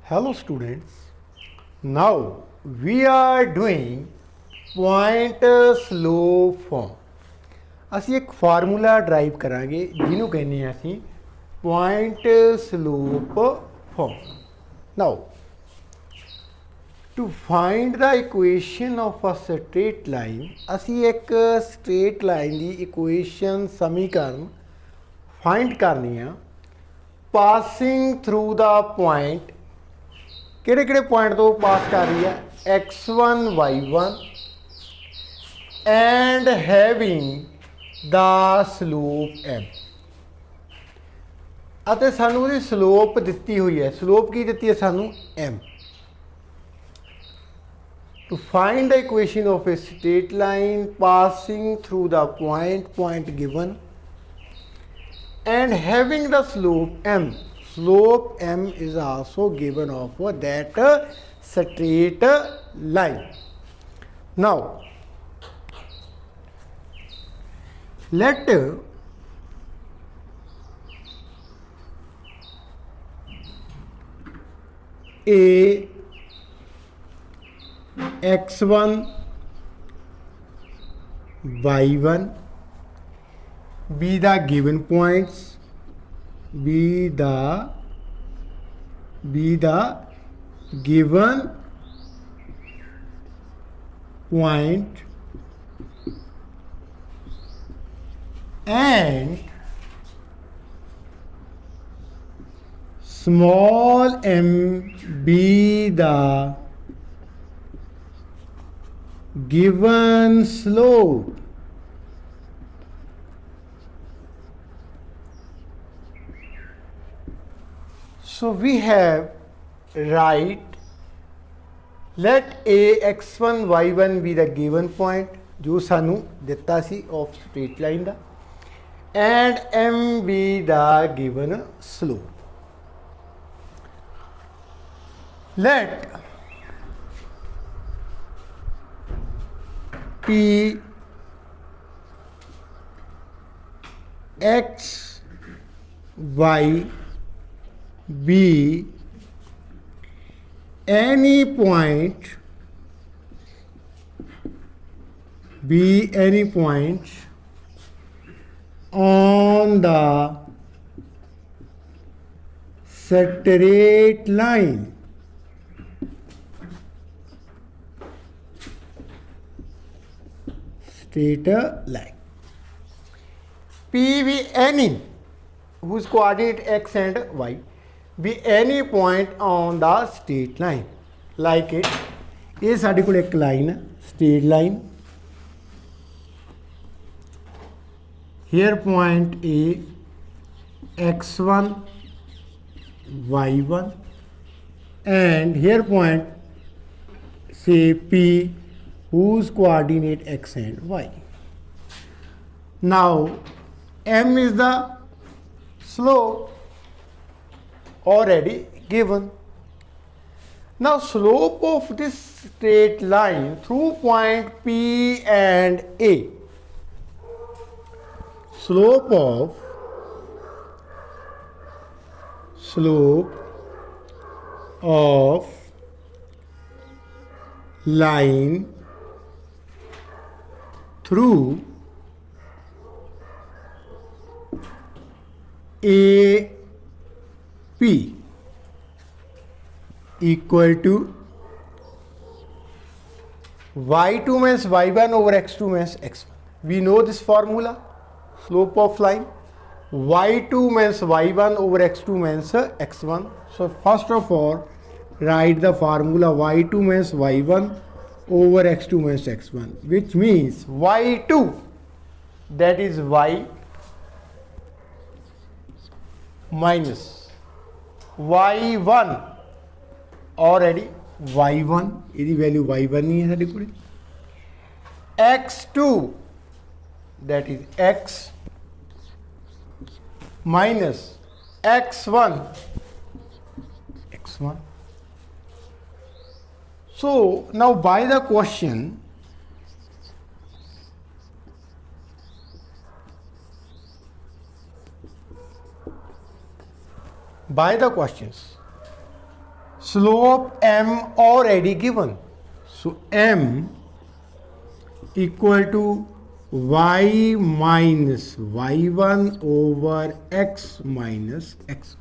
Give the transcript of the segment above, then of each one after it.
Hello students, now we are doing point slope form. ਅਸੀਂ ਇੱਕ formula drive ਕਰਾਂਗੇ ਜਿਹਨੂੰ ਕਹਿੰਦੇ ਆ ਅਸੀਂ point slope form. Now to find the equation of a straight line, ਅਸੀਂ ਇੱਕ straight line ਦੀ equation ਸਮੀਕਰਨ find ਕਰਨੀ ਆ passing through the point. ਕਿਹੜੇ ਪੁਆਇੰਟ ਤੋਂ ਪਾਸ ਕਰ ਰਹੀ ਹੈ x1 y1 and having the slope m ਅਤੇ ਸਾਨੂੰ ਉਹਦੀ ਸਲੋਪ ਦਿੱਤੀ ਹੋਈ ਹੈ ਸਲੋਪ ਕੀ ਦਿੱਤੀ ਹੈ ਸਾਨੂੰ m. To find the equation of a straight line passing through the point given and having the slope m. Slope m is also given of that straight line. Now let a x1 y1 be the given points, be the given point and small m be the given slope. So we have write let a x1 y1 be the given point जो सानू दिता सी of straight line da and m be the given slope. Let p x y be any point on the straight line. P be any whose coordinate x and y be any point on the straight line. Like it is साडे कोल एक line straight line. Here point A x1 y1 and here point say P whose coordinate x and y. Now m is the slope already given. Now slope of this straight line through point P and A. Slope of line through AP equal to y2 means y1 over x2 means x1. We know this formula, slope of line. y2 means y1 over x2 means x1. So first of all write the formula y2 means y1 over x2 means x1, which means y2 that is y minus y1 already y1 ਇਹਦੀ value y1 ਨਹੀਂ ਹੈ ਸਾਡੇ ਕੋਲ x2 that is x minus x1. So now by the question by the questions slope m already given. So m equal to y minus y1 over x minus x,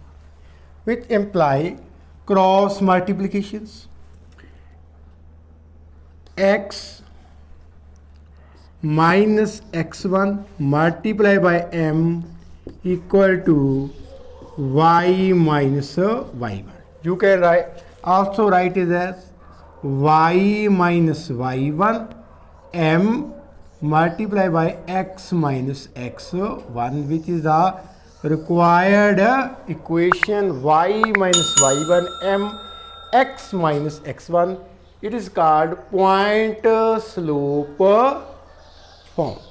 which imply cross multiplications. X minus x1 multiplied by m equal to y minus y1. You can also write it as y minus y1 m multiplied by x minus x1, which is the required equation y minus y1 m x minus x1. It is called point slope form.